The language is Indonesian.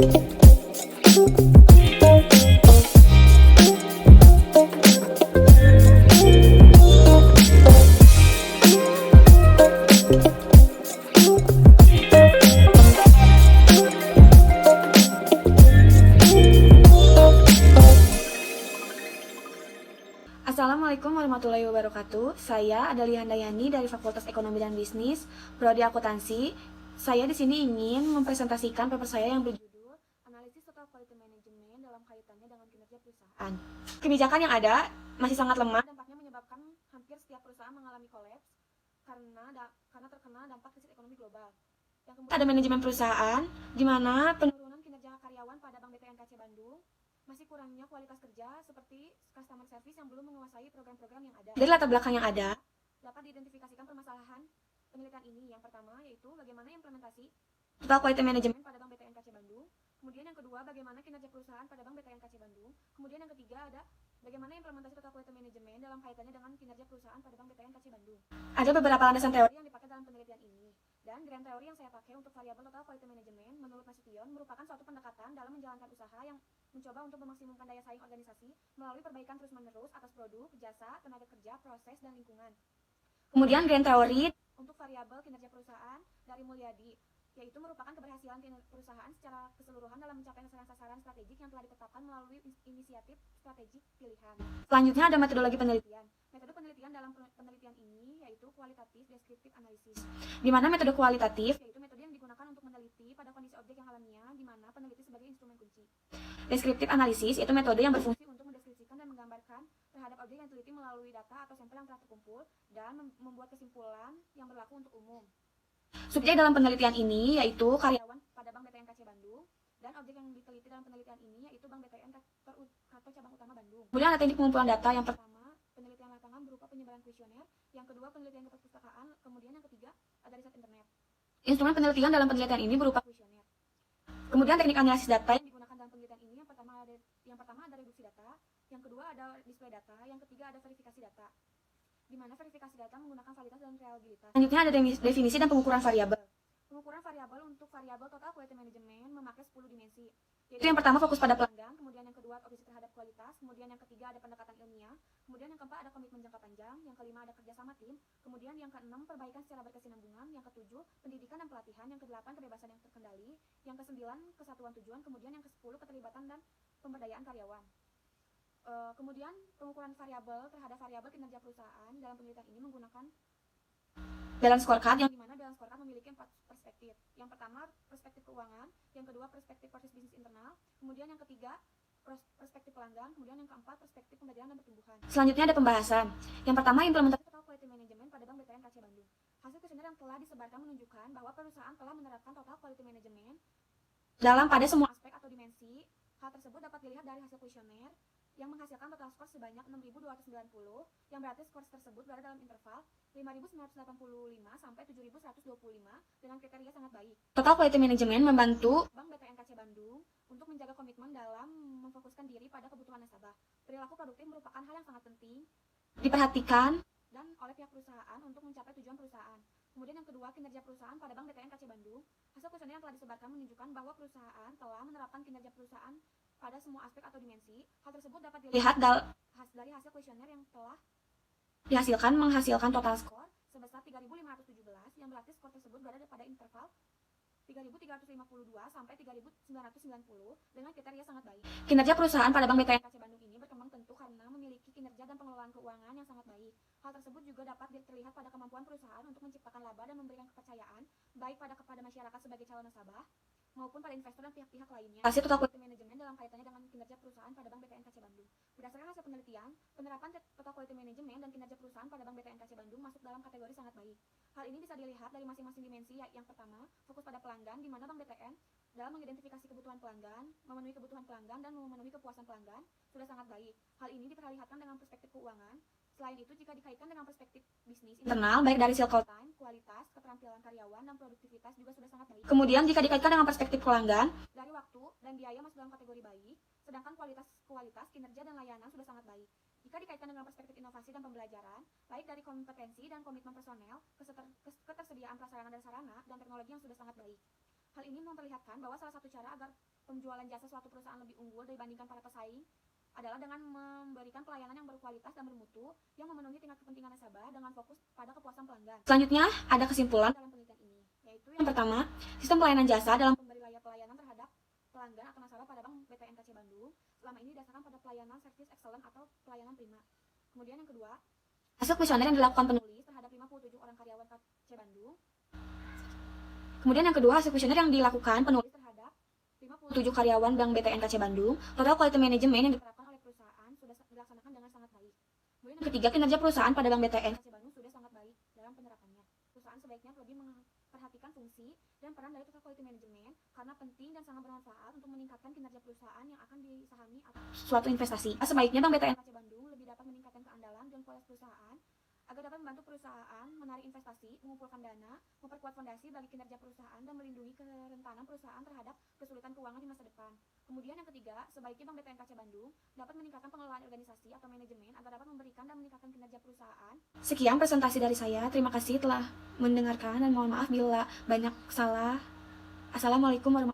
Assalamualaikum warahmatullahi wabarakatuh. Saya Adalia Handayani dari Fakultas Ekonomi dan Bisnis, Prodi Akuntansi. Saya di sini ingin mempresentasikan paper saya yang berjudul Analisis Total Quality Management dalam kaitannya dengan kinerja perusahaan. Kebijakan yang ada masih sangat lemah, dampaknya menyebabkan hampir setiap perusahaan mengalami kolaps karena terkena dampak krisis ekonomi global. Yang kemudian ada manajemen perusahaan, di mana penurunan kinerja karyawan pada Bank BTN KC Bandung, masih kurangnya kualitas kerja seperti customer service yang belum menguasai program-program yang ada. Dari latar belakang yang ada, dapat diidentifikasikan permasalahan penelitian ini. Yang pertama yaitu bagaimana implementasi Total Quality Management pada Bank BTN KC Bandung. Kemudian yang kedua, bagaimana kinerja perusahaan pada Bank BTN KC Bandung. Kemudian yang ketiga ada bagaimana implementasi Total Quality Management dalam kaitannya dengan kinerja perusahaan pada Bank BTN KC Bandung. Ada beberapa landasan teori yang dipakai dalam penelitian ini. Dan grand teori yang saya pakai untuk variabel Total Quality Management menurut Nasution merupakan suatu pendekatan dalam menjalankan usaha yang mencoba untuk memaksimumkan daya saing organisasi melalui perbaikan terus-menerus atas produk, jasa, tenaga kerja, proses, dan lingkungan. Kemudian grand teori untuk variabel kinerja perusahaan dari Mulyadi, yaitu merupakan keberhasilan perusahaan secara keseluruhan dalam mencapai sasaran strategik yang telah ditetapkan melalui inisiatif strategik pilihan. Selanjutnya ada metodologi penelitian. Metode penelitian dalam penelitian ini yaitu kualitatif deskriptif analisis. Di mana metode kualitatif yaitu metode yang digunakan untuk meneliti pada kondisi objek yang alamiah, di mana peneliti sebagai instrumen kunci. Deskriptif analisis yaitu metode yang berfungsi untuk mendeskripsikan dan menggambarkan terhadap objek yang diteliti melalui data atau sampel yang telah terkumpul dan membuat kesimpulan yang berlaku untuk umum. Subjek dalam penelitian ini yaitu karyawan pada Bank BTN KC Bandung, dan objek yang diteliti dalam penelitian ini yaitu Bank BTN atau cabang utama Bandung. Kemudian ada teknik pengumpulan data. Yang pertama, penelitian lapangan berupa penyebaran kuesioner. Yang kedua, penelitian ke perpustakaan. Kemudian yang ketiga, ada riset internet. Instrumen penelitian dalam penelitian ini berupa kuesioner. Kemudian teknik analisis data yang digunakan dalam penelitian ini yang pertama ada reduksi data, yang kedua ada display data, yang ketiga ada verifikasi data, di mana verifikasi data menggunakan validitas dan reliabilitas. Selanjutnya ada definisi dan pengukuran variabel. Pengukuran variabel untuk variabel Total Quality Management memakai 10 dimensi. Yaitu yang pertama fokus pada pelanggan, kemudian yang kedua audisi terhadap kualitas, kemudian yang ketiga ada pendekatan ilmiah, kemudian yang keempat ada komitmen jangka panjang, yang kelima ada kerjasama tim, kemudian yang keenam perbaikan secara berkesinambungan, yang ketujuh pendidikan dan pelatihan, yang kedelapan kebebasan yang terkendali, yang kesembilan kesatuan tujuan, kemudian yang kesepuluh keterlibatan dan pemberdayaan karyawan. Kemudian pengukuran variabel terhadap variabel kinerja perusahaan dalam penelitian ini menggunakan balance scorecard, yang dimana balance scorecard memiliki 4 perspektif. Yang pertama perspektif keuangan, yang kedua perspektif proses bisnis internal, kemudian yang ketiga perspektif pelanggan, kemudian yang keempat perspektif pemberdayaan dan pertumbuhan. Selanjutnya ada pembahasan. Yang pertama implementasi Total Quality Management pada Bank BTN KC Bandung. Hasil kuesioner yang telah disebarkan menunjukkan bahwa perusahaan telah menerapkan Total Quality Management dalam pada semua aspek atau dimensi. Hal tersebut dapat dilihat dari hasil kuesioner yang menghasilkan total skor sebanyak 6.290, yang berarti skor tersebut berada dalam interval 5.985 sampai 7.125 dengan kriteria sangat baik. Total Quality Management membantu Bank BTN KC Bandung untuk menjaga komitmen dalam memfokuskan diri pada kebutuhan nasabah. Perilaku produktif merupakan hal yang sangat penting diperhatikan dan oleh pihak perusahaan untuk mencapai tujuan perusahaan. Kemudian yang kedua, kinerja perusahaan pada Bank BTN KC Bandung. Hasil kuesioner yang telah disebarkan menunjukkan bahwa perusahaan telah menerapkan kinerja perusahaan pada semua aspek atau dimensi. Hal tersebut dapat dilihat dari hasil kuesioner yang telah menghasilkan total skor sebesar 3.517, yang berarti skor tersebut berada pada interval 3.352 sampai 3.990 dengan kriteria sangat baik. Kinerja perusahaan pada Bank BTN KC Bandung ini berkembang tentu karena memiliki kinerja dan pengelolaan keuangan yang sangat baik. Hal tersebut juga dapat terlihat pada kemampuan perusahaan untuk menciptakan laba dan memberikan kepercayaan baik kepada masyarakat sebagai calon nasabah maupun pada investor dan pihak-pihak lainnya. Hasil Total Quality Management dalam kaitannya dengan kinerja perusahaan pada Bank BTN KC Bandung. Berdasarkan hasil penelitian, penerapan Total Quality Management dan kinerja perusahaan pada Bank BTN KC Bandung masuk dalam kategori sangat baik. Hal ini bisa dilihat dari masing-masing dimensi. Yang pertama, fokus pada pelanggan, di mana Bank BTN dalam mengidentifikasi kebutuhan pelanggan, memenuhi kebutuhan pelanggan, dan memenuhi kepuasan pelanggan sudah sangat baik. Hal ini diperlihatkan dengan perspektif keuangan. Selain itu, jika dikaitkan dengan perspektif bisnis internal, baik dari cycle time, kualitas, keterampilan karyawan, dan produktivitas juga sudah sangat baik. Kemudian, jika dikaitkan dengan perspektif pelanggan, dari waktu dan biaya masuk dalam kategori baik, sedangkan kualitas, kinerja, dan layanan sudah sangat baik. Jika dikaitkan dengan perspektif inovasi dan pembelajaran, baik dari kompetensi dan komitmen personel, ketersediaan prasarana dan sarana, dan teknologi yang sudah sangat baik. Hal ini memperlihatkan bahwa salah satu cara agar penjualan jasa suatu perusahaan lebih unggul dibandingkan para pesaing adalah dengan memberikan pelayanan yang berkualitas dan bermutu yang memenuhi tingkat kepentingan nasabah dengan fokus pada kepuasan pelanggan. Selanjutnya, ada kesimpulan dalam penelitian ini, yaitu yang pertama, sistem pelayanan jasa dalam pemberi pelayanan terhadap pelanggan atau nasabah pada Bank BTN KC Bandung selama ini didasarkan pada pelayanan service excellent atau pelayanan prima. Kemudian yang kedua, hasil kuesioner yang dilakukan penulis terhadap 57 orang karyawan KC Bandung. Kemudian yang kedua, hasil kuesioner yang dilakukan penulis terhadap 57 karyawan Bank BTN KC Bandung, total quality management yang diterapkan oleh perusahaan sudah dilaksanakan dengan sangat baik. Kemudian yang ketiga, kinerja perusahaan pada Bank BTN KC Bandung sudah sangat baik dalam penerapannya. Perusahaan sebaiknya lebih memperhatikan fungsi dan peran dari total quality management karena penting dan sangat bermanfaat untuk meningkatkan kinerja perusahaan yang akan disahami atau suatu investasi. Sebaiknya Bank BTN KC Bandung lebih dapat meningkatkan keandalan dan kualitas perusahaan agar dapat membantu perusahaan menarik investasi, mengumpulkan dana, memperkuat fondasi bagi kinerja perusahaan, dan melindungi kerentanan perusahaan terhadap kesulitan keuangan di masa depan. Kemudian yang ketiga, sebaiknya Bank BTN KC Bandung dapat meningkatkan pengelolaan organisasi atau manajemen agar dapat memberikan dan meningkatkan kinerja perusahaan. Sekian presentasi dari saya, terima kasih telah mendengarkan dan mohon maaf bila banyak salah. Assalamualaikum warahmatullahi wabarakatuh.